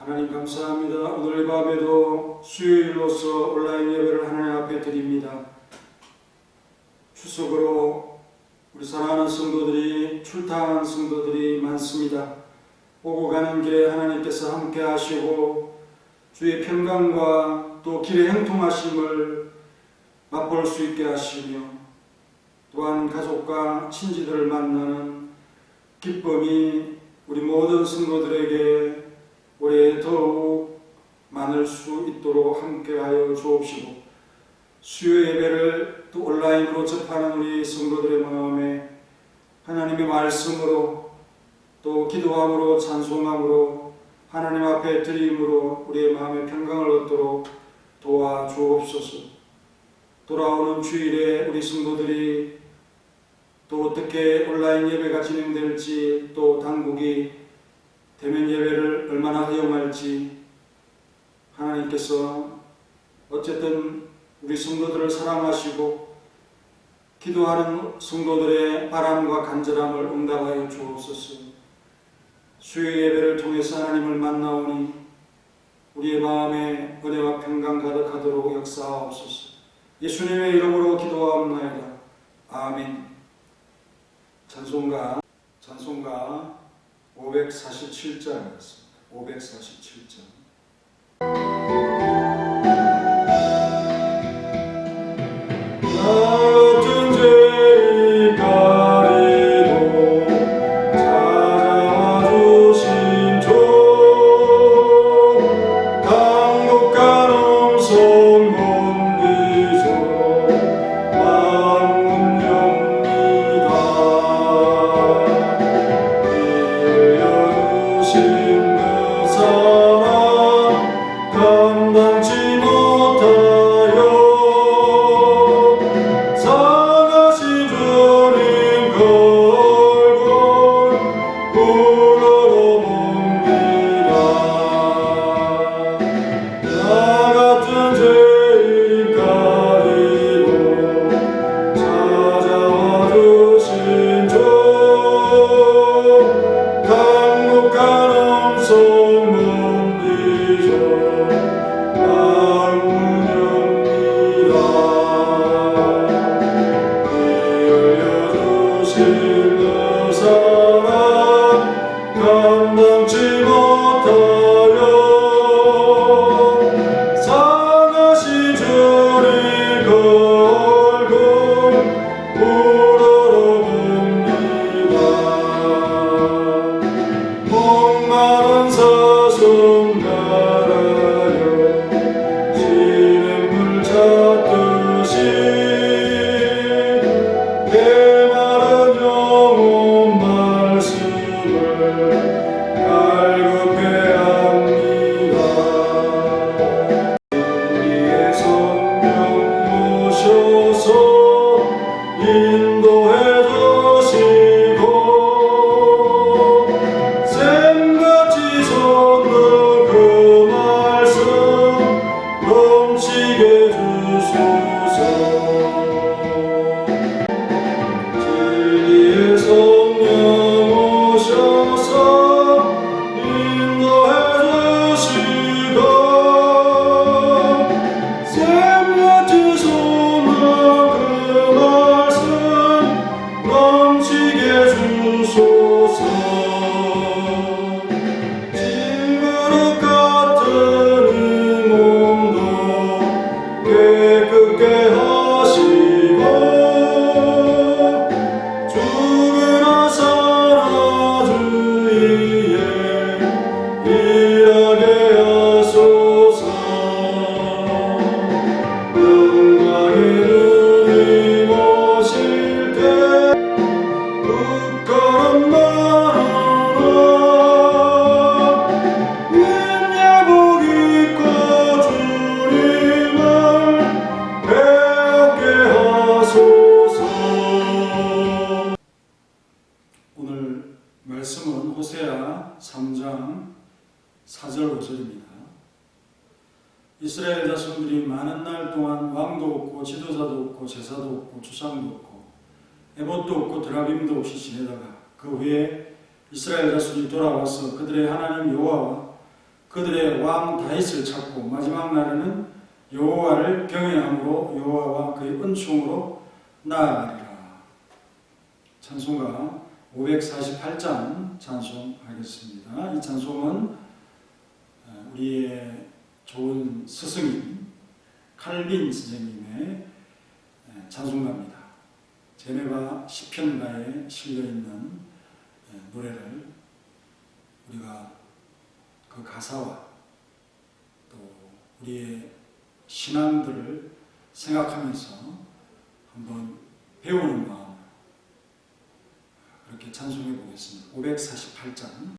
하나님 감사합니다. 오늘 밤에도 수요일로서 온라인 예배를 하나님 앞에 드립니다. 추석으로 우리 사랑하는 성도들이 출타하는 성도들이 많습니다. 오고 가는 길에 하나님께서 함께 하시고 주의 평강과 또 길의 형통하심을 맛볼 수 있게 하시며 또한 가족과 친지들을 만나는 기쁨이 우리 모든 성도들에게 올해 더욱 많을 수 있도록 함께하여 주옵시고 수요 예배를 또 온라인으로 접하는 우리 성도들의 마음에 하나님의 말씀으로 또 기도함으로 찬송함으로 하나님 앞에 드림으로 우리의 마음의 평강을 얻도록 도와주옵소서. 돌아오는 주일에 우리 성도들이 또 어떻게 온라인 예배가 진행될지 또 당국이 대면 예배를 얼마나 허용할지 하나님께서 어쨌든 우리 성도들을 사랑하시고 기도하는 성도들의 바람과 간절함을 응답하여 주옵소서. 수요 예배를 통해서 하나님을 만나오니 우리의 마음에 은혜와 평강 가득하도록 역사하옵소서. 예수님의 이름으로 기도하옵나이다. 아멘. 찬송가 547장이었습니다. 547장. 같은 죄 가리고 찾아와 주신 4절 5절입니다. 이스라엘 자손들이 많은 날 동안 왕도 없고 지도자도 없고 제사도 없고 주상도 없고 에봇도 없고 드라빔도 없이 지내다가 그 후에 이스라엘 자손이 돌아와서 그들의 하나님 여호와와 그들의 왕 다윗을 찾고 마지막 날에는 여호와를 경외함으로 여호와와 그의 은총으로 나아가리라. 찬송가 548장 찬송하겠습니다. 이 찬송은 우리의 좋은 스승인 칼빈 선생님의 찬송가입니다. 제네바 시편가에 실려있는 노래를 우리가 그 가사와 또 우리의 신앙들을 생각하면서 한번 배우는 마음 그렇게 찬송해 보겠습니다. 548장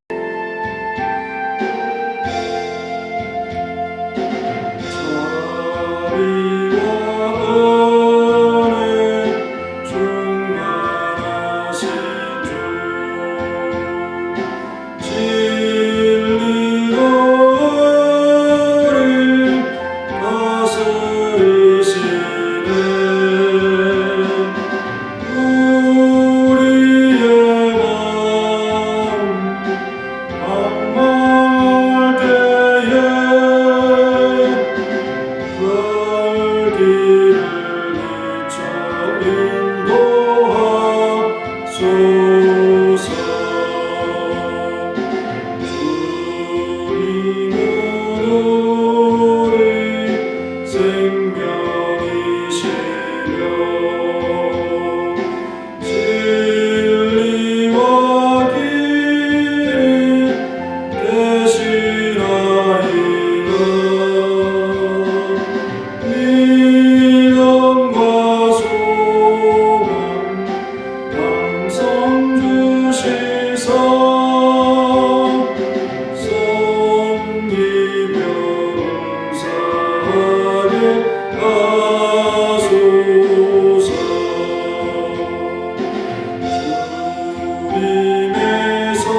성 주님의 사랑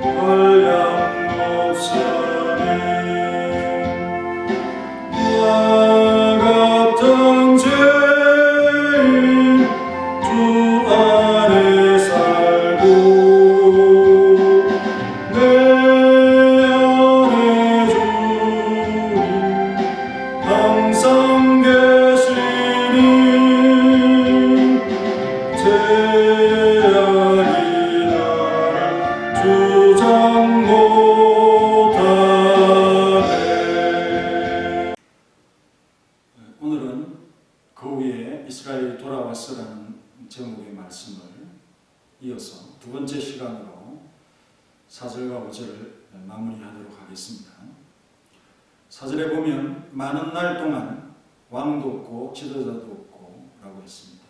한량없으니 나 같은 죄인 주 안에 살고 내 안에 주님 항상 계시니 죄악이 나를 주장 못하네. 오늘은 그 후에 이스라엘이 돌아왔으라는 제목의 말씀을 이어서 두 번째 시간으로 4절과 5절을 마무리하도록 하겠습니다. 4절에 보면 많은 날 동안 왕도 없고 지도자도 없고 라고 했습니다.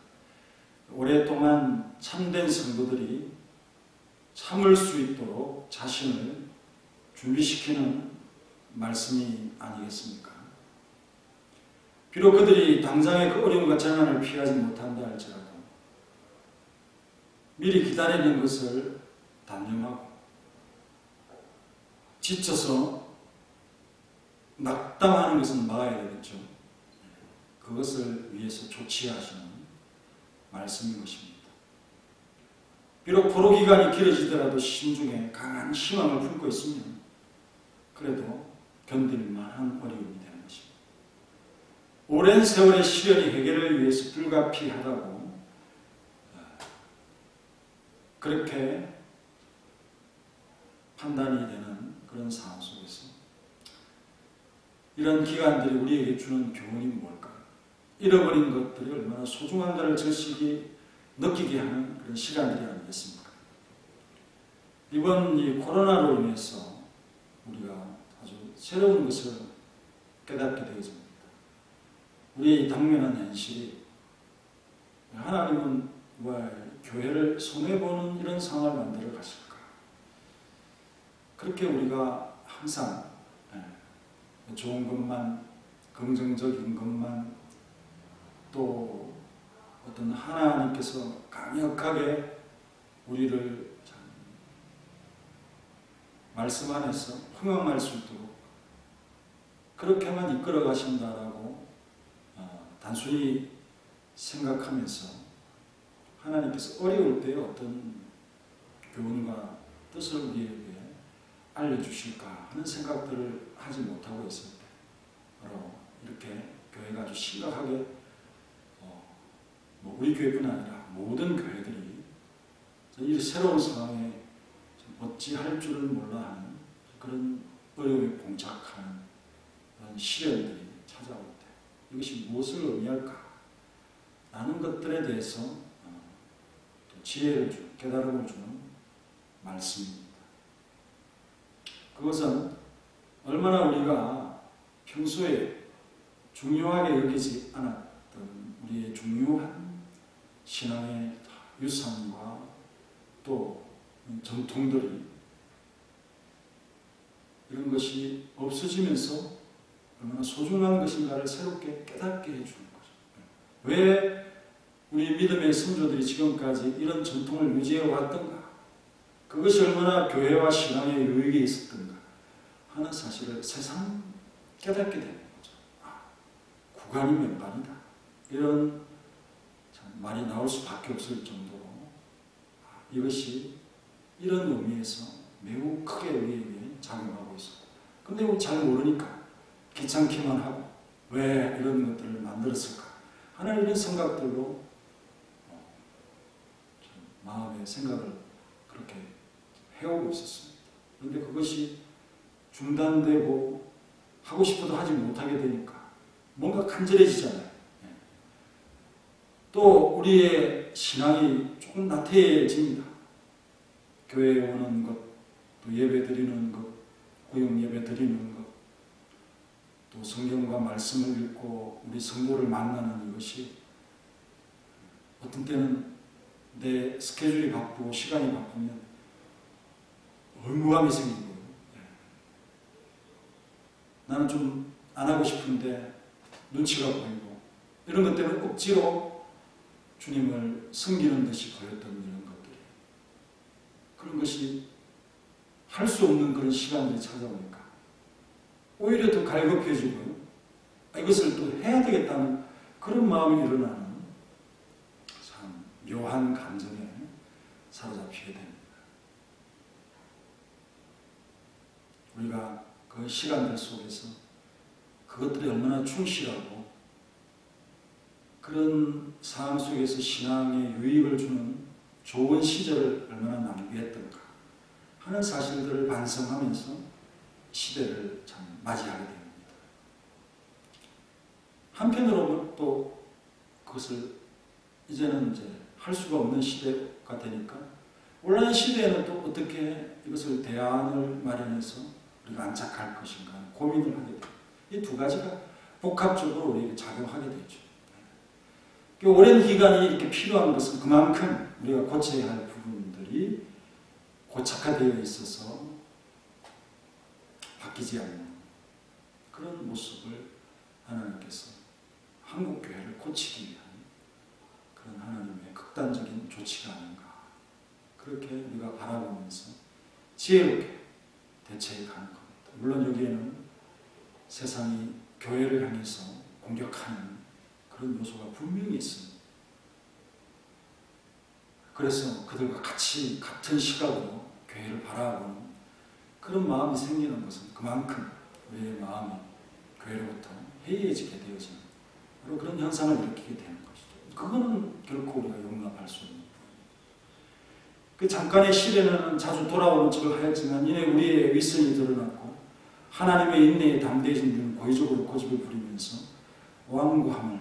오랫동안 참된 성도들이 참을 수 있도록 자신을 준비시키는 말씀이 아니겠습니까? 비록 그들이 당장의 그 어려움과 재난을 피하지 못한다 할지라도 미리 기다리는 것을 단념하고 지쳐서 낙담하는 것은 막아야 되겠죠. 그것을 위해서 조치하시는 말씀인 것입니다. 비록 포로 기간이 길어지더라도 심중에 강한 희망을 품고 있으면 그래도 견딜 만한 어려움이 되는 것입니다. 오랜 세월의 시련이 해결을 위해서 불가피하다고 그렇게 판단이 되는 그런 상황 속에서 이런 기간들이 우리에게 주는 교훈이 뭘까요? 잃어버린 것들이 얼마나 소중한가를 느끼게 하는 그런 시간들이 아니겠습니까? 이번 이 코로나로 인해서 우리가 아주 새로운 것을 깨닫게 되어집니다. 우리의 당면한 현실이 하나님은 왜 교회를 손해보는 이런 상황을 만들어 가실까? 그렇게 우리가 항상 좋은 것만, 긍정적인 것만, 또 어떤 하나님께서 강력하게 우리를 말씀 안에서 흥황할 수 있도록 그렇게만 이끌어 가신다라고 단순히 생각하면서 하나님께서 어려울 때 어떤 교훈과 뜻을 우리에게 알려주실까 하는 생각들을 하지 못하고 있을 때 바로 이렇게 교회가 아주 심각하게 우리 교회뿐 아니라 모든 교회들이 이 새로운 상황에 어찌할 줄을 몰라 하는 그런 어려움에 봉착하는 그런 시련들이 찾아올 때 이것이 무엇을 의미할까 라는 것들에 대해서 또 지혜를 주는, 깨달음을 주는 말씀입니다. 그것은 얼마나 우리가 평소에 중요하게 여기지 않았던 우리의 중요한 신앙의 유산과 또 전통들이 이런 것이 없어지면서 얼마나 소중한 것인가를 새롭게 깨닫게 해주는 거죠. 왜 우리 믿음의 선조들이 지금까지 이런 전통을 유지해 왔던가? 그것이 얼마나 교회와 신앙의 유익이 있었던가 하는 사실을 새삼 깨닫게 되는 거죠. 구간이 맨발이다. 이런 말이 나올 수밖에 없을 정도로 이것이 이런 의미에서 매우 크게 우리에게 작용하고 있습니다. 근데 우리 잘 모르니까 귀찮기만 하고 왜 이런 것들을 만들었을까 하는 이런 생각들로 마음의 생각을 그렇게 해오고 있었습니다. 그런데 그것이 중단되고 하고 싶어도 하지 못하게 되니까 뭔가 간절해지잖아요. 또 우리의 신앙이 조금 나태해집니다. 교회에 오는 것, 또 예배 드리는 것, 구역 예배 드리는 것, 또 성경과 말씀을 읽고 우리 성도를 만나는 이것이 어떤 때는 내 스케줄이 바쁘고 시간이 바쁘면 의무감이 생기고 나는 좀 안 하고 싶은데 눈치가 보이고 이런 것 때문에 억지로 주님을 섬기는 듯이 보였던 이런 것들이, 그런 것이 할 수 없는 그런 시간들이 찾아오니까 오히려 더 갈급해지고요. 이것을 또 해야 되겠다는 그런 마음이 일어나는 참 묘한 감정에 사로잡히게 됩니다. 우리가 그 시간들 속에서 그것들이 얼마나 충실하고 그런 상황 속에서 신앙에 유익을 주는 좋은 시절을 얼마나 낭비했던가 하는 사실들을 반성하면서 시대를 참 맞이하게 됩니다. 한편으로는 또 그것을 이제는 이제 할 수가 없는 시대가 되니까 온라인 시대에는 또 어떻게 이것을 대안을 마련해서 우리가 안착할 것인가 고민을 하게 됩니다. 이 두 가지가 복합적으로 우리에게 작용하게 되죠. 오랜 기간이 이렇게 필요한 것은 그만큼 우리가 고쳐야 할 부분들이 고착화되어 있어서 바뀌지 않는 그런 모습을 하나님께서 한국교회를 고치기 위한 그런 하나님의 극단적인 조치가 아닌가, 그렇게 우리가 바라보면서 지혜롭게 대처해 가는 겁니다. 물론 여기에는 세상이 교회를 향해서 공격하는 그런 요소가 분명히 있습니다. 그래서 그들과 같이 같은 시각으로 교회를 바라보는 그런 마음이 생기는 것은 그만큼 우리의 마음이 교회로부터 해이해지게 되어지는 바로 그런 현상을 일으키게 되는 것이죠. 그거는 결코 우리가 용납할 수 없는 그 잠깐의 시련은 자주 돌아오는 척을 하였지만 이내 우리의 위선이 드러났고 하나님의 인내에 담대해진 이는 고의적으로 고집을 부리면서 완고함을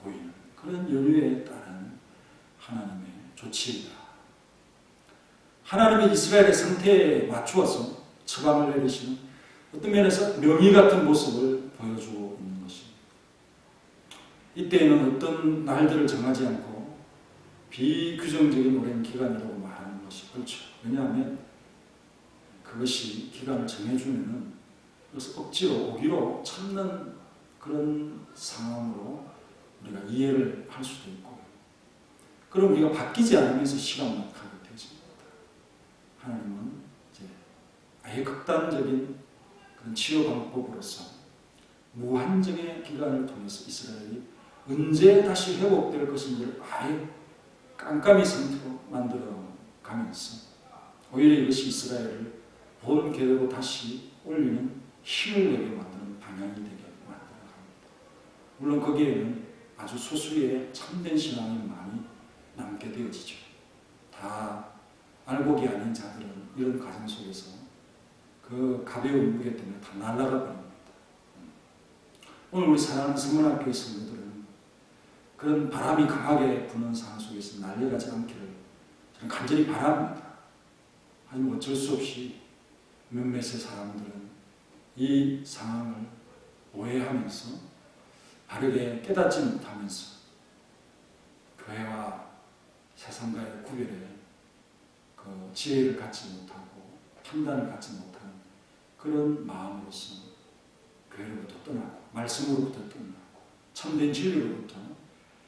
보이는 그런 연유에 따른 하나님의 조치이다. 하나님이 이스라엘의 상태에 맞추어서 처방을 내리시는 어떤 면에서 명의 같은 모습을 보여주고 있는 것입니다. 이때에는 어떤 날들을 정하지 않고 비규정적인 오랜 기간이라고 말하는 것이 그렇죠. 왜냐하면 그것이 기간을 정해주면은 그것을 억지로 오기로 참는 그런 상황으로 우리가 이해를 할 수도 있고, 그럼 우리가 바뀌지 않으면서 시간만 가게 되십니다. 하나님은 이제 아예 극단적인 그런 치료 방법으로서 무한정의 기간을 통해서 이스라엘이 언제 다시 회복될 것인지를 아예 깜깜이 상태로 만들어 가면서 오히려 이것이 이스라엘을 본 궤도로 다시 올리는 힘을 내게 만드는 방향이 되게 만들어 갑니다. 물론 거기에는 아주 소수의 참된 신앙이 많이 남게 되어지죠. 다 알곡이 아닌 자들은 이런 과정 속에서 그 가벼운 무게 때문에 다 날아가 버립니다. 오늘 우리 사랑하는 성문학교의 성도들은 그런 바람이 강하게 부는 상황 속에서 날려가지 않기를 저는 간절히 바랍니다. 하지만 어쩔 수 없이 몇몇의 사람들은 이 상황을 오해하면서 바르게 깨닫지 못하면서 교회와 세상과의 구별에 그 지혜를 갖지 못하고 판단을 갖지 못하는 그런 마음으로서 교회로부터 떠나고 말씀으로부터 떠나고 참된 진리로부터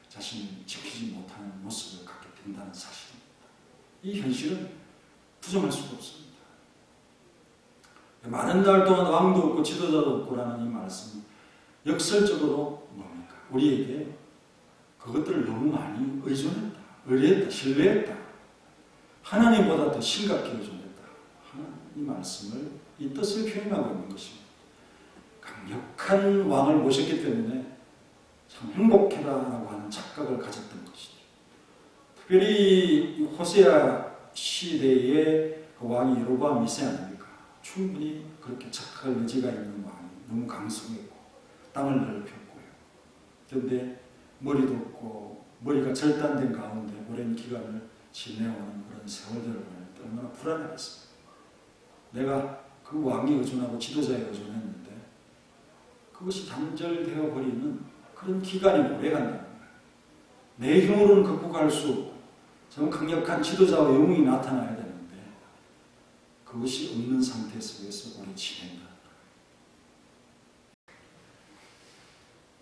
자신을 지키지 못하는 모습을 갖게 된다는 사실입니다. 이 현실은 부정할 수가 없습니다. 많은 날 동안 왕도 없고 지도자도 없고라는 이 말씀은 역설적으로 뭡니까? 우리에게 그것들을 너무 많이 의존했다, 의뢰했다, 신뢰했다, 하나님보다 더 심각히 의존했다 하는 이 말씀을, 이 뜻을 표현하고 있는 것입니다. 강력한 왕을 모셨기 때문에 참 행복해라라고 하는 착각을 가졌던 것이죠. 특별히 호세아 시대의 그 왕이 여로보암 2세 아닙니까? 충분히 그렇게 착각할 여지가 있는 왕이 너무 강성했고 땅을 넓혔고요. 그런데 머리도 없고 머리가 절단된 가운데 오랜 기간을 지내오는 그런 세월들을 보낼 때 얼마나 불안했습니다. 내가 그 왕이 의존하고 지도자에 의존했는데 그것이 단절되어 버리는 그런 기간이 오래간다는 거예요. 내 힘으로는 극복할 수 없고 정말 강력한 지도자와 영웅이 나타나야 되는데 그것이 없는 상태 속에서 우리 지낸다.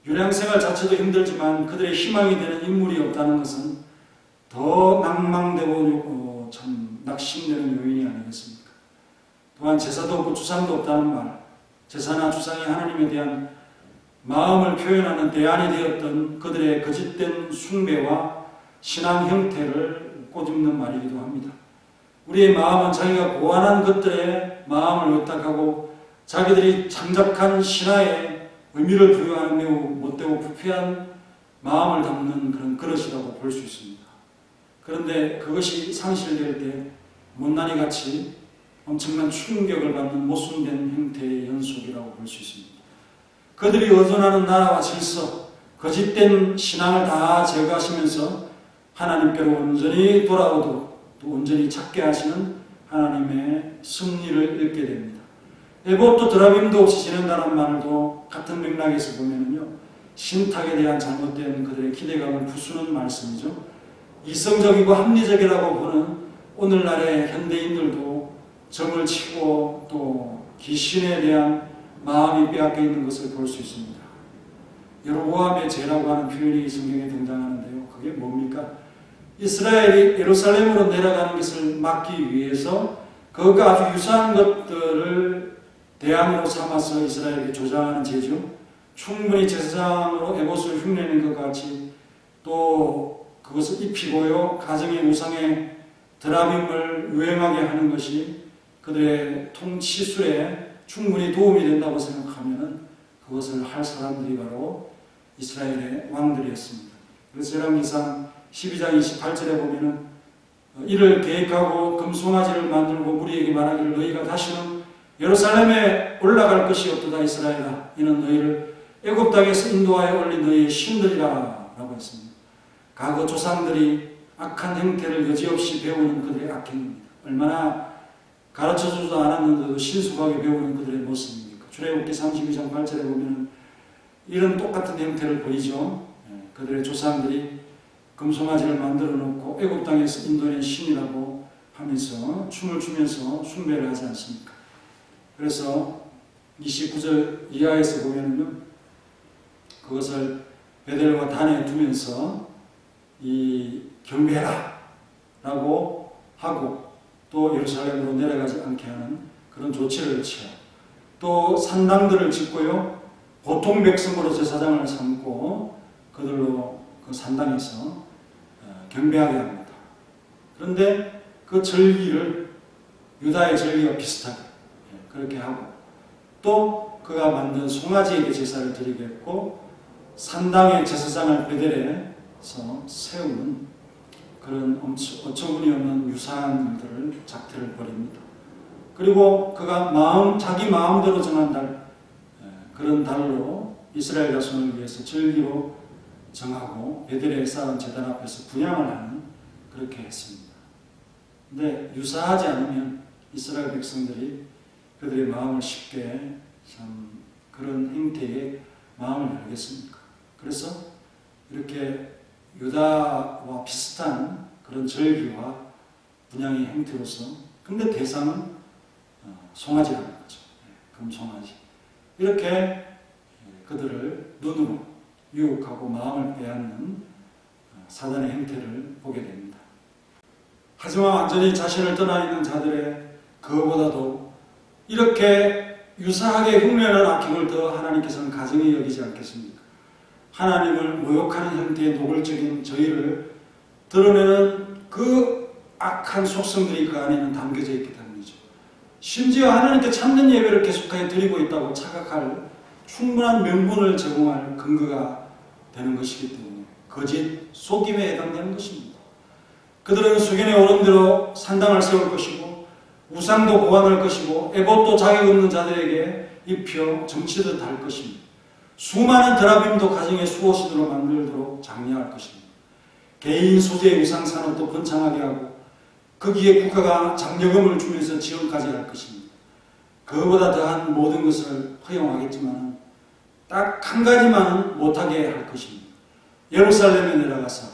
유량생활 자체도 힘들지만 그들의 희망이 되는 인물이 없다는 것은 더 낭망되고 참 낙심되는 요인이 아니겠습니까? 또한 제사도 없고 주상도 없다는 말, 제사나 주상이 하나님에 대한 마음을 표현하는 대안이 되었던 그들의 거짓된 숭배와 신앙 형태를 꼬집는 말이기도 합니다. 우리의 마음은 자기가 고안한 것들에 마음을 의탁하고 자기들이 창작한 신화에 의미를 부여하는 매우 못되고 부패한 마음을 담는 그런 그릇이라고 볼 수 있습니다. 그런데 그것이 상실될 때 못난이 같이 엄청난 충격을 받는 모순된 형태의 연속이라고 볼 수 있습니다. 그들이 의존하는 나라와 질서, 거짓된 신앙을 다 제거하시면서 하나님께로 온전히 돌아오도록 또 온전히 찾게 하시는 하나님의 승리를 읽게 됩니다. 에봇도 드라빔도 없이 지낸다는 말도 같은 맥락에서 보면요, 신탁에 대한 잘못된 그들의 기대감을 부수는 말씀이죠. 이성적이고 합리적이라고 보는 오늘날의 현대인들도 점을 치고 또 귀신에 대한 마음이 빼앗겨 있는 것을 볼 수 있습니다. 여로보암의 죄라고 하는 표현이 성경에 등장하는데요. 그게 뭡니까? 이스라엘이 예루살렘으로 내려가는 것을 막기 위해서 그것과 아주 유사한 것들을 대안으로 삼아서 이스라엘에게 조장하는 죄죠. 충분히 제사장으로 에봇을 흉내낸 것 같이 또 그것을 입히고요, 가정의 우상의 드라빔을 유행하게 하는 것이 그들의 통치술에 충분히 도움이 된다고 생각하면 그것을 할 사람들이 바로 이스라엘의 왕들이었습니다. 그래서 열왕기상 12장 28절에 보면은 이를 계획하고 금송아지를 만들고 무리에게 말하기를 너희가 다시는 예루살렘에 올라갈 것이 없도다 이스라엘아, 이는 너희를 애굽 땅에서 인도하여 올린 너희의 신들이라 라고 했습니다. 과거 조상들이 악한 행태를 여지없이 배우는 그들의 악행입니다. 얼마나 가르쳐주지도 않았는데도 신속하게 배우는 그들의 모습입니까? 출애굽기 32장 8절에 보면 이런 똑같은 형태를 보이죠. 그들의 조상들이 금송아지를 만들어 놓고 애굽 땅에서 인도된 신이라고 하면서 춤을 추면서 숭배를 하지 않습니까? 그래서 29절 이하에서 보면은요, 그것을 베델과 단에 두면서 이 경배해라 라고 하고 또 예루살렘으로 내려가지 않게 하는 그런 조치를 취하고 또 산당들을 짓고요, 보통 백성으로 제사장을 삼고 그들로 그 산당에서 경배하게 합니다. 그런데 그 절기를 유다의 절기와 비슷하게 그렇게 하고 또 그가 만든 송아지에게 제사를 드리겠고 산당의 제사장을 베델에서 세우는 그런 어처구니 없는 유사한 일들을 작태를 벌입니다. 그리고 그가 자기 마음대로 정한 달, 그런 달로 이스라엘 자손을 위해서 절기로 정하고 베델에 쌓은 제단 앞에서 분향을 하는 그렇게 했습니다. 근데 유사하지 않으면 이스라엘 백성들이 그들의 마음을 쉽게 참 그런 행태에 마음을 열겠습니까? 그래서 이렇게 유다와 비슷한 그런 절기와 분향의 행태로서, 근데 대상은 송아지라는 거죠. 금송아지. 이렇게 그들을 눈으로 유혹하고 마음을 빼앗는 사단의 행태를 보게 됩니다. 하지만 완전히 자신을 떠나 있는 자들의 그거보다도 이렇게 유사하게 흉내는 악행을 더 하나님께서는 가증히 여기지 않겠습니까? 하나님을 모욕하는 형태의 노골적인 저희를 드러내는 그 악한 속성들이 그 안에는 담겨져 있기 때문이죠. 심지어 하나님께 참된 예배를 계속하여 드리고 있다고 착각할 충분한 명분을 제공할 근거가 되는 것이기 때문에 거짓 속임에 해당되는 것입니다. 그들은 수견에 오른 대로 산당을 세울 것이고 우상도 고안할 것이고 에봇도 자격 없는 자들에게 입혀 정치듯 할 것입니다. 수많은 드라빔도 가정의 수호신으로 만들도록 장려할 것입니다. 개인 소재의 우상 산업도 번창하게 하고 거기에 국가가 장려금을 주면서 지원까지 할 것입니다. 그보다 더한 모든 것을 허용하겠지만 딱 한 가지만 못하게 할 것입니다. 예루살렘에 내려가서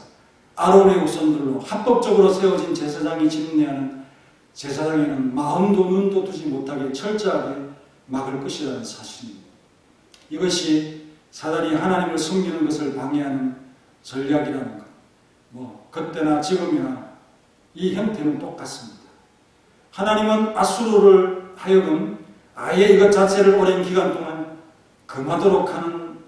아론의 후손들로 합법적으로 세워진 제사장이 집례하는 제사장에는 마음도 눈도 두지 못하게 철저하게 막을 것이라는 사실입니다. 이것이 사단이 하나님을 섬기는 것을 방해하는 전략이라는 것, 그때나 지금이나 이 형태는 똑같습니다. 하나님은 아수르를 하여금 아예 이것 자체를 오랜 기간 동안 금하도록 하는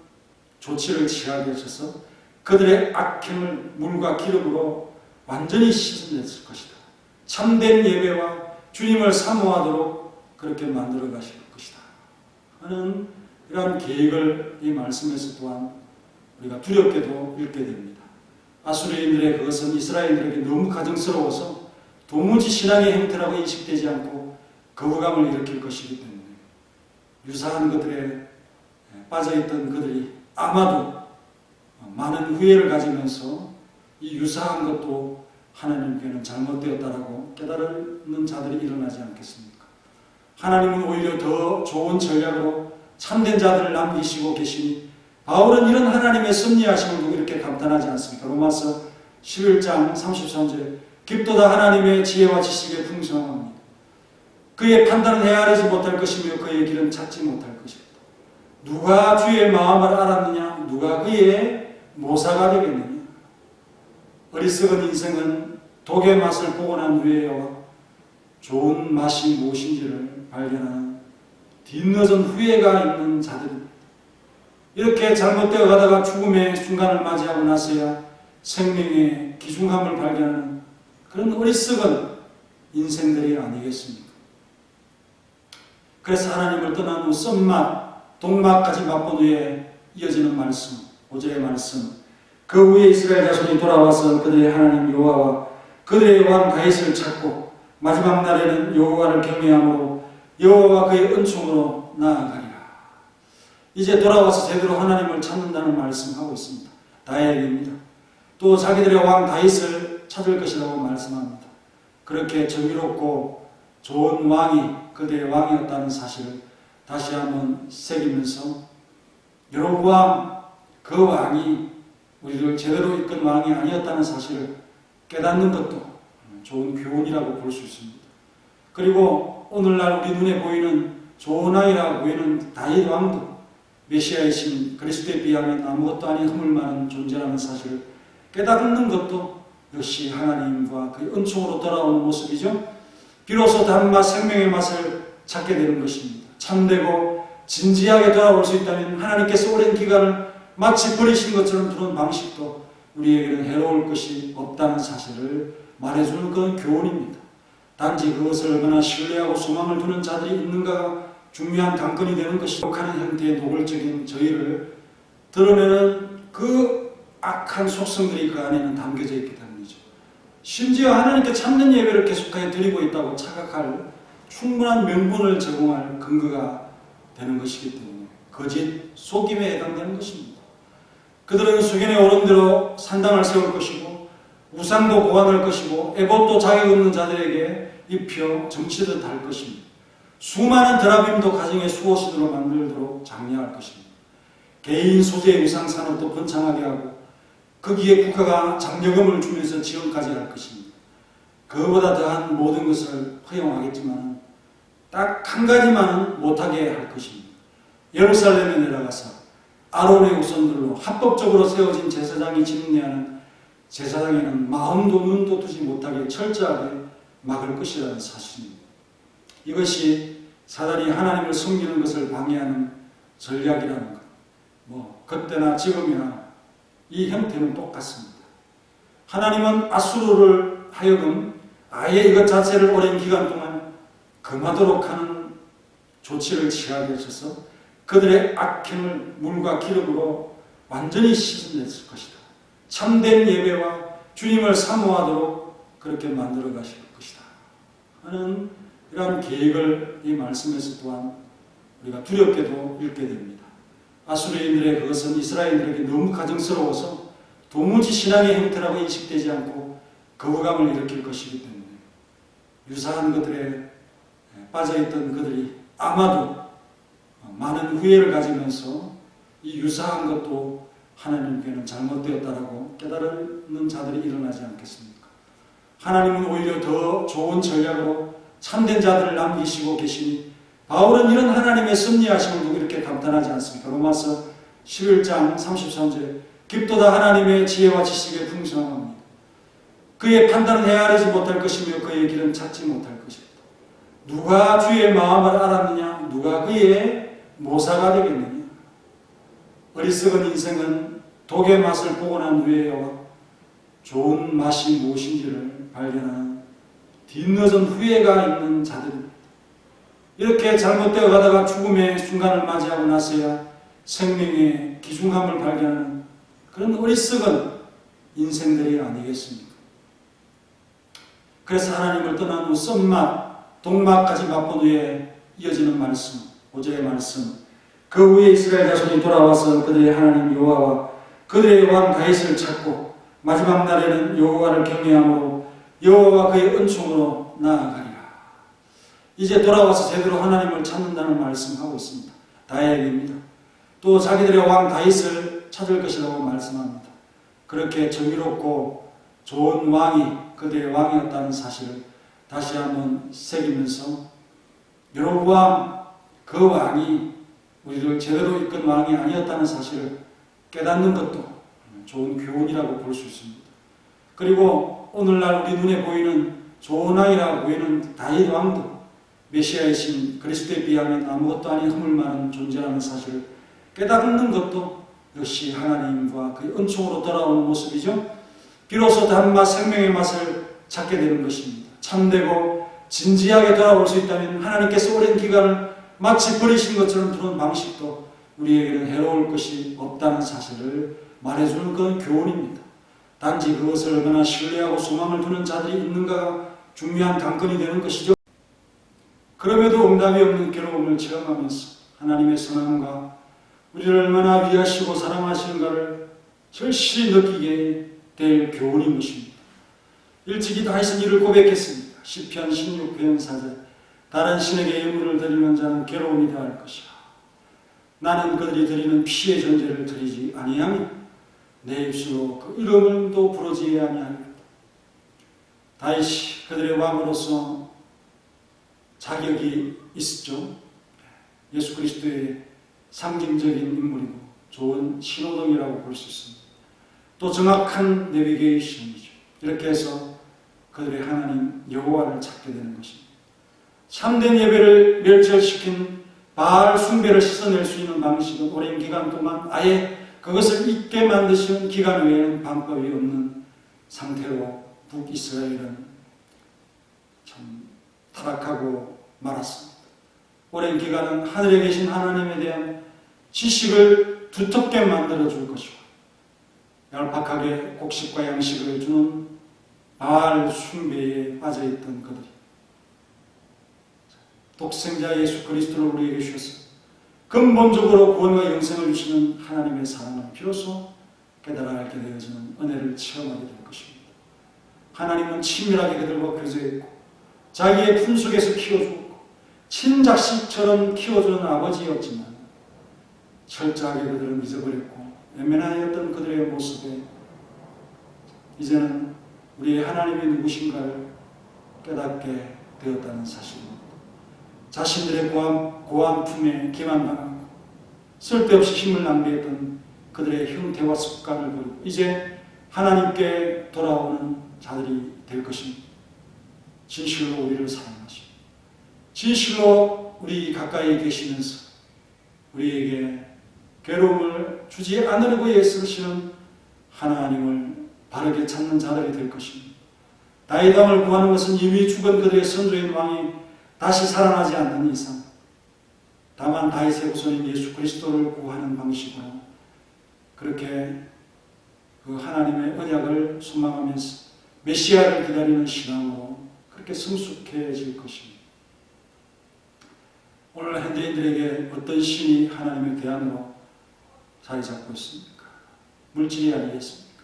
조치를 취하게 하셔서 그들의 악행을 물과 기름으로 완전히 씻어냈을 것이다. 참된 예배와 주님을 사모하도록 그렇게 만들어 가실 것이다 하는 이러한 계획을 이 말씀에서 또한 우리가 두렵게도 읽게 됩니다. 아수르인들의 그것은 이스라엘인들에게 너무 가증스러워서 도무지 신앙의 형태라고 인식되지 않고 거부감을 일으킬 것이기 때문에 유사한 것들에 빠져있던 그들이 아마도 많은 후회를 가지면서 이 유사한 것도 하나님께는 잘못되었다라고 깨달는 자들이 일어나지 않겠습니까? 하나님은 오히려 더 좋은 전략으로 참된 자들을 남기시고 계시니 바울은 이런 하나님의 섭리하심을 보고 이렇게 감탄하지 않습니까? 로마서 11장 33절 깊도다 하나님의 지혜와 지식에 풍성합니다. 그의 판단은 헤아리지 못할 것이며 그의 길은 찾지 못할 것이다. 누가 주의 마음을 알았느냐? 누가 그의 모사가 되겠느냐? 어리석은 인생은 독의 맛을 보고 난 후에야 좋은 맛이 무엇인지를 발견하는 뒤늦은 후회가 있는 자들입니다. 이렇게 잘못되어 가다가 죽음의 순간을 맞이하고 나서야 생명의 귀중함을 발견하는 그런 어리석은 인생들이 아니겠습니까? 그래서 하나님을 떠난 후 썸맛, 동맛까지 맛본 후에 이어지는 말씀, 5절의 말씀. 그 후에 이스라엘 자손이 돌아와서 그들의 하나님 여호와와 그들의 왕 다윗을 찾고 마지막 날에는 여호와를 경외함으로 여호와와 그의 은총으로 나아가리라. 이제 돌아와서 제대로 하나님을 찾는다는 말씀하고 있습니다. 다행입니다. 또 자기들의 왕 다윗을 찾을 것이라고 말씀합니다. 그렇게 정의롭고 좋은 왕이 그들의 왕이었다는 사실을 다시 한번 새기면서 여로보암 그 왕이 우리를 제대로 이끈 왕이 아니었다는 사실을 깨닫는 것도 좋은 교훈이라고 볼 수 있습니다. 그리고 오늘날 우리 눈에 보이는 좋은 아이라고 보이는 다윗 왕도 메시아이신 그리스도에 비하면 아무것도 아닌 허물 많은 존재라는 사실을 깨닫는 것도 역시 하나님과 그 은총으로 돌아오는 모습이죠. 비로소 단맛 생명의 맛을 찾게 되는 것입니다. 참되고 진지하게 돌아올 수 있다면 하나님께서 오랜 기간을 마치 버리신 것처럼 두는 방식도 우리에게는 해로울 것이 없다는 사실을 말해주는 그런 교훈입니다. 단지 그것을 얼마나 신뢰하고 소망을 두는 자들이 있는가가 중요한 관건이 되는 것이 욕하는 형태의 노골적인 저희를 드러내는 그 악한 속성들이 그 안에는 담겨져 있기 때문이죠. 심지어 하나님께 참는 예배를 계속하여 드리고 있다고 착각할 충분한 명분을 제공할 근거가 되는 것이기 때문에 거짓 속임에 해당되는 것입니다. 그들은 수견에 오른 대로 산당을 세울 것이고 우상도 고안할 것이고 에봇도 자격 없는 자들에게 입혀 정치듯 할 것입니다. 수많은 드라빔도 가정의 수호신으로 만들도록 장려할 것입니다. 개인 소재의 우상 산업도 번창하게 하고 거기에 국가가 장려금을 주면서 지원까지 할 것입니다. 그보다 더한 모든 것을 허용하겠지만 딱 한 가지만은 못하게 할 것입니다. 예루살렘에 내려가서 아론의 후손들로 합법적으로 세워진 제사장이 진행하는 제사장에는 마음도 눈도 두지 못하게 철저하게 막을 것이라는 사실입니다. 이것이 사단이 하나님을 섬기는 것을 방해하는 전략이라는 것. 그때나 지금이나 이 형태는 똑같습니다. 하나님은 아수르를 하여금 아예 이것 자체를 오랜 기간 동안 금하도록 하는 조치를 취하게 하셔서 그들의 악행을 물과 기름으로 완전히 씻어냈을 것이다. 참된 예배와 주님을 사모하도록 그렇게 만들어 가실 것이다 하는 이러한 계획을 이 말씀에서 또한 우리가 두렵게도 읽게 됩니다. 아수르인들의 그것은 이스라엘인들에게 너무 가증스러워서 도무지 신앙의 형태라고 인식되지 않고 거부감을 일으킬 것이기 때문에 유사한 것들에 빠져있던 그들이 아마도 많은 후회를 가지면서 이 유사한 것도 하나님께는 잘못되었다라고 깨달는 자들이 일어나지 않겠습니까? 하나님은 오히려 더 좋은 전략으로 참된 자들을 남기시고 계시니 바울은 이런 하나님의 섭리하심을 보고 이렇게 감탄하지 않습니까? 로마서 11장 33절 깊도다 하나님의 지혜와 지식에 풍성합니다. 그의 판단은 헤아리지 못할 것이며 그의 길은 찾지 못할 것이다. 누가 주의 마음을 알았느냐? 누가 그의 모사가 되겠느냐? 어리석은 인생은 독의 맛을 보고 난 후에야 좋은 맛이 무엇인지를 발견하는 뒤늦은 후회가 있는 자들입니다. 이렇게 잘못되어 가다가 죽음의 순간을 맞이하고 나서야 생명의 귀중함을 발견하는 그런 어리석은 인생들이 아니겠습니까? 그래서 하나님을 떠난 후 썸맛, 동맛까지 맛본 후에 이어지는 말씀, 5절의 말씀. 그 후에 이스라엘 자손이 돌아와서 그들의 하나님 여호와와 그들의 왕 다윗을 찾고 마지막 날에는 여호와를 경외함으로 여호와와 그의 은총으로 나아가리라. 이제 돌아와서 제대로 하나님을 찾는다는 말씀하고 있습니다. 다행입니다. 또 자기들의 왕 다윗을 찾을 것이라고 말씀합니다. 그렇게 정의롭고 좋은 왕이 그들의 왕이었다는 사실을 다시 한번 새기면서 여로보암 그 왕이 우리를 제대로 이끈 왕이 아니었다는 사실을 깨닫는 것도 좋은 교훈이라고 볼 수 있습니다. 그리고 오늘날 우리 눈에 보이는 좋은 아이라고 보이는 다윗 왕도 메시아이신 그리스도에 비하면 아무것도 아닌 허물 많은 존재라는 사실을 깨닫는 것도 역시 하나님과 그 은총으로 돌아오는 모습이죠. 비로소 단맛 생명의 맛을 찾게 되는 것입니다. 참되고 진지하게 돌아올 수 있다면 하나님께서 오랜 기간을 마치 버리신 것처럼 두는 방식도 우리에게는 해로울 것이 없다는 사실을 말해주는 그런 교훈입니다. 단지 그것을 얼마나 신뢰하고 소망을 두는 자들이 있는가가 중요한 관건이 되는 것이죠. 그럼에도 응답이 없는 괴로움을 체험하면서 하나님의 선함과 우리를 얼마나 위하시고 사랑하시는가를 절실히 느끼게 될 교훈인 것입니다. 일찍이 다윗은 이를 고백했습니다. 시편 16편 4절. 다른 신에게 예물을 드리는 자는 괴로움이 더할 것이야. 나는 그들이 드리는 피의 전제를 드리지 아니하며 내 입술로 그 이름을도 부르지 아니하리로다. 다윗이 그들의 왕으로서 자격이 있었죠. 예수 그리스도의 상징적인 인물이고 좋은 신호등이라고 볼 수 있습니다. 또 정확한 내비게이션이죠. 이렇게 해서 그들의 하나님 여호와를 찾게 되는 것입니다. 참된 예배를 멸절시킨 바알 숭배를 씻어낼 수 있는 방식은 오랜 기간 동안 아예 그것을 잊게 만드시는 기간 외에는 방법이 없는 상태로 북이스라엘은 참 타락하고 말았습니다. 오랜 기간은 하늘에 계신 하나님에 대한 지식을 두텁게 만들어 줄 것이고 얄팍하게 곡식과 양식을 주는 바알 숭배에 빠져있던 그들이 독생자 예수 그리스도를 우리에게 주셔서 근본적으로 구원과 영생을 주시는 하나님의 사랑을 비로소 깨달아 알게 되어지는 은혜를 체험하게 될 것입니다. 하나님은 친밀하게 그들과 교제했고 자기의 품속에서 키워주었고 친자식처럼 키워주는 아버지였지만 철저하게 그들은 잊어버렸고 외면하였던 그들의 모습에 이제는 우리의 하나님이 누구신가를 깨닫게 되었다는 사실입니다. 자신들의 고한 품에 기만당하고 쓸데없이 힘을 낭비했던 그들의 형태와 습관을 버리고 이제 하나님께 돌아오는 자들이 될 것입니다. 진실로 우리를 사랑하시고 진실로 우리 가까이 계시면서 우리에게 괴로움을 주지 않으려고 애쓰시는 하나님을 바르게 찾는 자들이 될 것입니다. 다윗 왕을 구하는 것은 이미 죽은 그들의 선조인 왕이 다시 살아나지 않는 이상 다만 다윗의 후손인 예수 그리스도를 구하는 방식으로 그렇게 그 하나님의 언약을 소망하면서 메시아를 기다리는 신앙으로 그렇게 성숙해질 것입니다. 오늘 현대인들에게 어떤 신이 하나님의 대안으로 자리 잡고 있습니까? 물질이 아니겠습니까?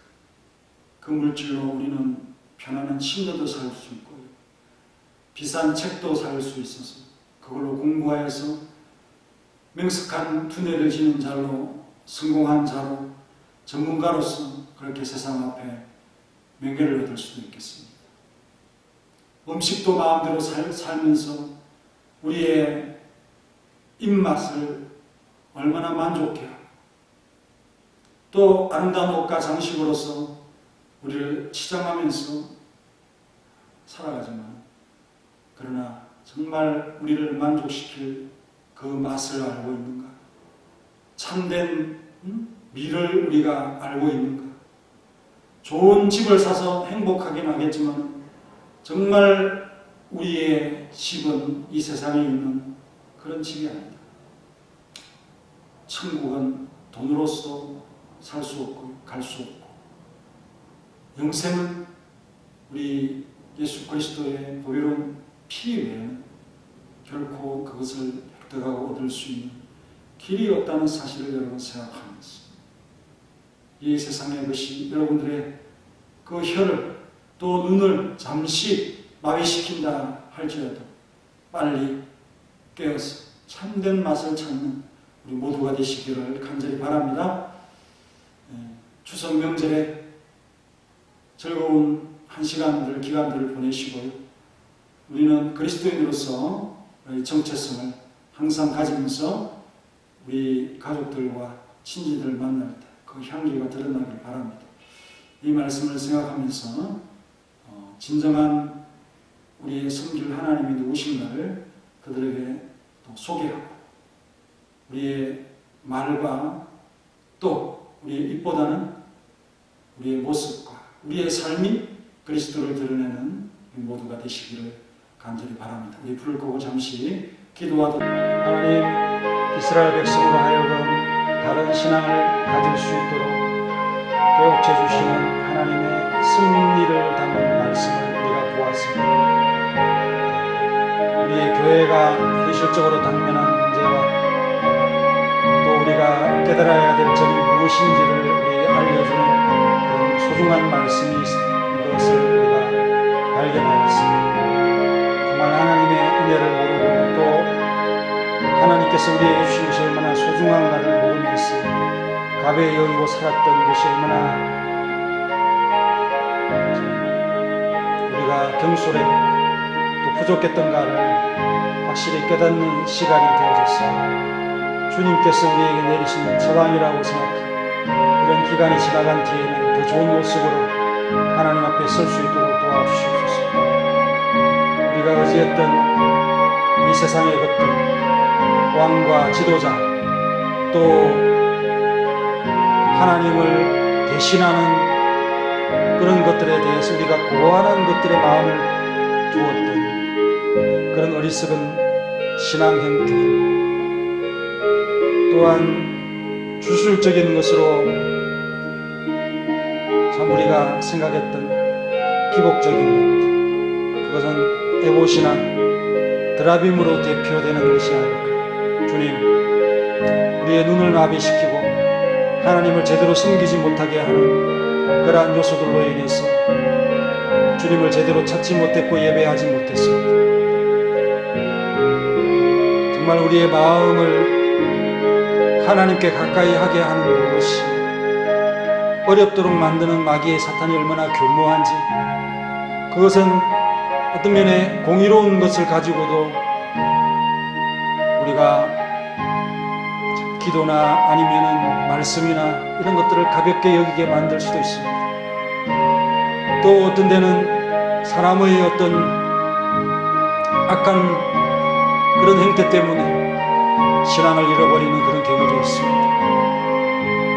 그 물질로 우리는 편안한 침대도 살 수 있고 비싼 책도 살 수 있어서 그걸로 공부하여서 명석한 두뇌를 지닌 자로 성공한 자로 전문가로서 그렇게 세상 앞에 명예를 얻을 수도 있겠습니다. 음식도 마음대로 살면서 우리의 입맛을 얼마나 만족해요. 또 아름다운 옷과 장식으로서 우리를 치장하면서 살아가지만 그러나 정말 우리를 만족시킬 그 맛을 알고 있는가? 참된 미를 우리가 알고 있는가? 좋은 집을 사서 행복하긴 하겠지만 정말 우리의 집은 이 세상에 있는 그런 집이 아니다. 천국은 돈으로서 살 수 없고 갈 수 없고 영생은 우리 예수 그리스도의 보혈은 피 외에는 결코 그것을 획득하고 얻을 수 있는 길이 없다는 사실을 여러분 생각하면서 이 세상의 것이 여러분들의 그 혀를 또 눈을 잠시 마비시킨다 할지라도 빨리 깨어서 참된 맛을 찾는 우리 모두가 되시기를 간절히 바랍니다. 추석 명절에 즐거운 한 시간들, 기간들을 보내시고요. 우리는 그리스도인으로서 정체성을 항상 가지면서 우리 가족들과 친지들 만날 때 그 향기가 드러나길 바랍니다. 이 말씀을 생각하면서 진정한 우리의 섬길 하나님이 누구신가를 그들에게 또 소개하고 우리의 말과 또 우리의 입보다는 우리의 모습과 우리의 삶이 그리스도를 드러내는 모두가 되시기를 간절히 바랍니다. 우리 불을 끄고 잠시 기도하도록. 하나님, 이스라엘 백성으로 하여금 다른 신앙을 가질 수 있도록 교육해 주시는 하나님의 승리를 담은 말씀을 우리가 보았습니다. 우리의 교회가 현실적으로 당면한 문제와 또 우리가 깨달아야 될 점이 무엇인지를 우리에게 알려주는 그런 소중한 말씀이 있는 것을 우리가 발견하였습니다. 정말 하나님의 은혜를 모르고 또 하나님께서 우리에게 주신 것이 얼마나 소중한가를 모르면서 가벼이 여기고 살았던 것이 얼마나 우리가 경솔했고 또 부족했던가를 확실히 깨닫는 시간이 되어졌습니다. 주님께서 우리에게 내리신 처방이라고 생각합니다. 이런 기간이 지나간 뒤에는 더 좋은 모습으로 하나님 앞에 설 수 있도록 도와주시옵소서. 우리가 의지했던 이 세상의 것들, 왕과 지도자, 또 하나님을 대신하는 그런 것들에 대해서 우리가 고안한 것들의 마음을 두었던 그런 어리석은 신앙 행태들, 또한 주술적인 것으로 참 우리가 생각했던 기복적인 것, 그것은 에봇이나 드라빔으로 대표되는 것이 아닐까. 주님, 우리의 눈을 마비시키고 하나님을 제대로 섬기지 못하게 하는 그러한 요소들로 인해서 주님을 제대로 찾지 못했고 예배하지 못했습니다. 정말 우리의 마음을 하나님께 가까이 하게 하는 것이 어렵도록 만드는 마귀의 사탄이 얼마나 교묘한지, 그것은 어떤 면에 공의로운 것을 가지고도 우리가 기도나 아니면은 말씀이나 이런 것들을 가볍게 여기게 만들 수도 있습니다. 또 어떤 데는 사람의 어떤 악한 그런 행태 때문에 신앙을 잃어버리는 그런 경우도 있습니다.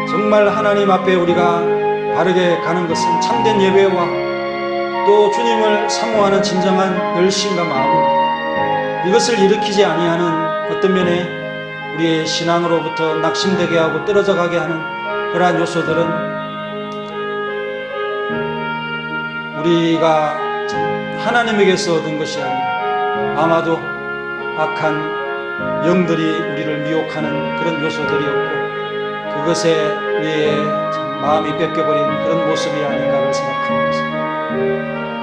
정말 하나님 앞에 우리가 바르게 가는 것은 참된 예배와 또 주님을 사모하는 진정한 열심과 마음, 이것을 일으키지 아니하는 어떤 면에 우리의 신앙으로부터 낙심되게 하고 떨어져 가게 하는 그러한 요소들은 우리가 하나님에게서 얻은 것이 아니라 아마도 악한 영들이 우리를 미혹하는 그런 요소들이었고, 그것에 우리의 마음이 뺏겨버린 그런 모습이 아닌가를 생각합니다.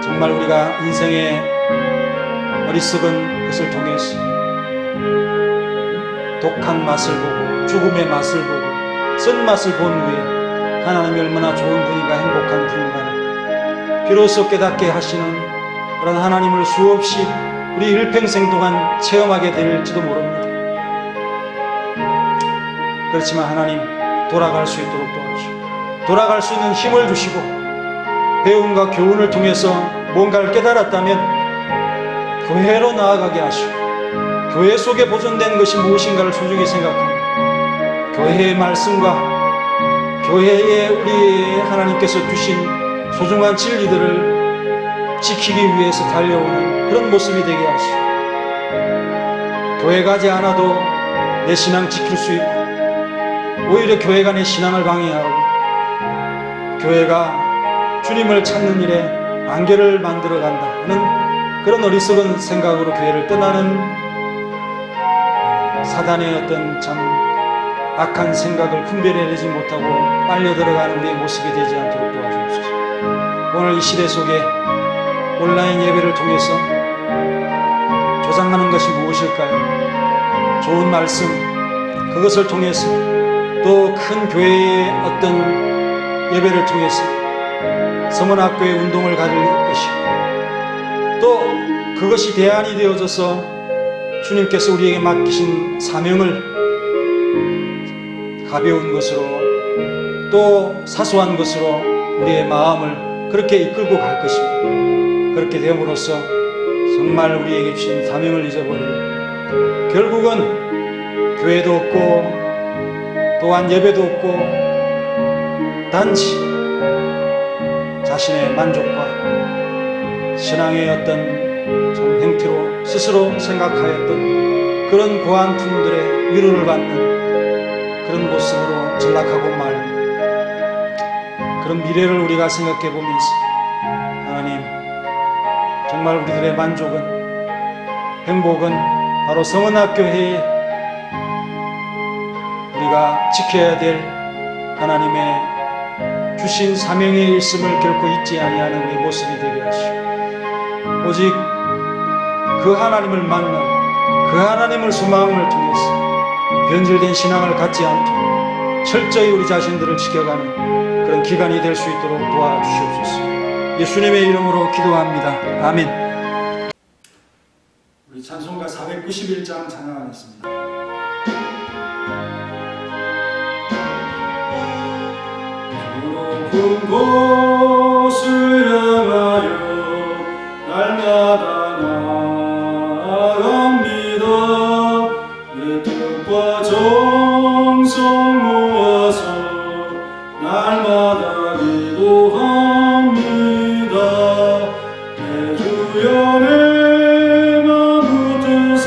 정말 우리가 인생의 어리석은 것을 통해서 독한 맛을 보고 죽음의 맛을 보고 쓴맛을 본 후에 하나님이 얼마나 좋은 분인가 행복한 분인가를 비로소 깨닫게 하시는 그런 하나님을 수없이 우리 일평생 동안 체험하게 될지도 모릅니다. 그렇지만 하나님, 돌아갈 수 있도록 도와주시고 돌아갈 수 있는 힘을 주시고 배움과 교훈을 통해서 뭔가를 깨달았다면 교회로 나아가게 하시고, 교회 속에 보존된 것이 무엇인가를 소중히 생각하고, 교회의 말씀과 교회에 우리 하나님께서 주신 소중한 진리들을 지키기 위해서 달려오는 그런 모습이 되게 하시고, 교회 가지 않아도 내 신앙 지킬 수 있고, 오히려 교회가 내 신앙을 방해하고 교회가 주님을 찾는 일에 안개를 만들어 간다 하는 그런 어리석은 생각으로 교회를 떠나는 사단의 어떤 참 악한 생각을 분별해내지 못하고 빨려 들어가는 우리의 모습이 되지 않도록 도와주옵소서. 오늘 이 시대 속에 온라인 예배를 통해서 조장하는 것이 무엇일까요? 좋은 말씀, 그것을 통해서 또 큰 교회의 어떤 예배를 통해서 서문학교의 운동을 가질 것이고, 또 그것이 대안이 되어져서 주님께서 우리에게 맡기신 사명을 가벼운 것으로 또 사소한 것으로 우리의 마음을 그렇게 이끌고 갈 것입니다. 그렇게 되므로써 정말 우리에게 주신 사명을 잊어버리고 결국은 교회도 없고 또한 예배도 없고 단지 자신의 만족과 신앙의 어떤 좀 행태로 스스로 생각하였던 그런 고안품들의 위로를 받는 그런 모습으로 전락하고 말 그런 미래를 우리가 생각해 보면서, 하나님, 정말 우리들의 만족은, 행복은 바로 성은학교회에 우리가 지켜야 될 하나님의 주신 사명의 있음을 결코 잊지 아니하는 우리 모습이 되게 하시고, 오직 그 하나님을 만나고 그 하나님을 소망을 통해서 변질된 신앙을 갖지 않도록 철저히 우리 자신들을 지켜가는 그런 기간이 될 수 있도록 도와주시옵소서. 예수님의 이름으로 기도합니다. 아멘. 우리 찬송가 491장 찬양하겠습니다. 높은 곳을 향하여 날마다 나아갑니다. 내 뜻과 정성 모아서 날마다 기도합니다. 내 주연의 맘 붙드사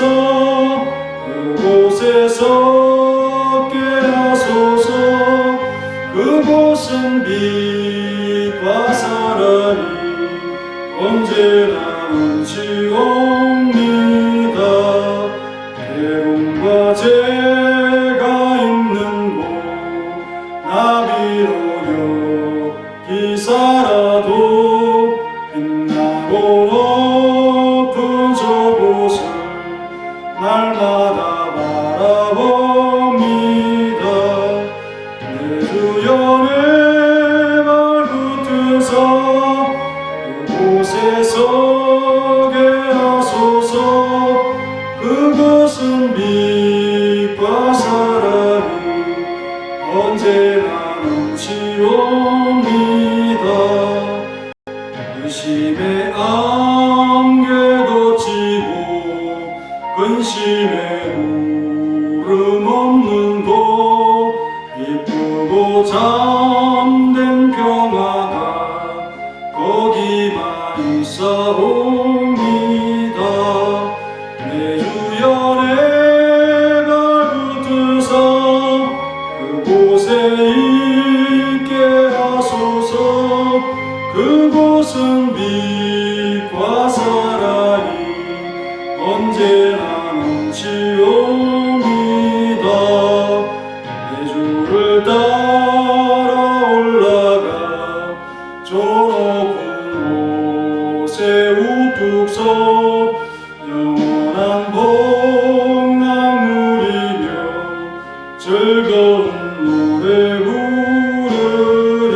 그곳에서 깨하소서. 그곳은 빛과 사랑이 언제나 넘치옵니다. 괴로움과 죄가 있는 곳 나비로 여기사라도 빛나고 높은 저곳을 날마다 바라봅니다. 내 주연의 말 붙드사 그곳에서 게하소서. 그곳은 빛과 사랑이 언제나 넘치옵니다. 의심의 안개 걷히고 근심의 울음 없는 곳 이쁘고 잠든 평화가 거기만 있사옵니다. 내 주연의 발 붙드사 그곳에 있게 하소서. 그곳은 빛과 사랑이 언제나 넘치옵니다. 내 주를 따라 올라가 저 높은 곳에 우뚝 서 영원한 복락 누리며 즐거운 노래 부르리.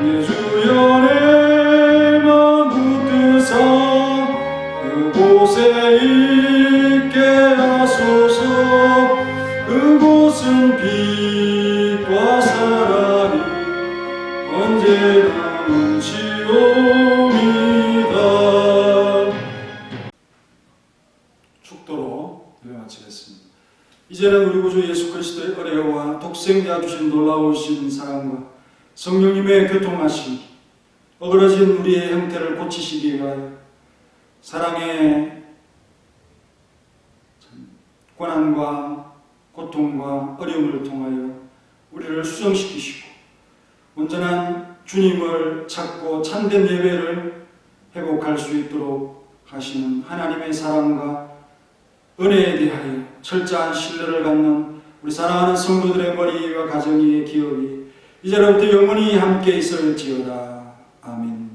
내 주연의 맘 붙드사 그곳에 있게 하소서. 그곳은 빛과 사랑이 언제나 넘치옵니다. 이제는 우리 구주 예수 그리스도의 은혜와 독생자 주신 놀라우신 사랑과 성령님의 교통하심, 어그러진 우리의 형태를 고치시기 위하여 사랑의 고난과 고통과 어려움을 통하여 우리를 수정시키시고 온전한 주님을 찾고 참된 예배를 회복할 수 있도록 하시는 하나님의 사랑과 은혜에 대하여 철저한 신뢰를 갖는 우리 사랑하는 성도들의 머리와 가정의 기업이 이제로부터 영원히 함께 있을지어다. 아멘.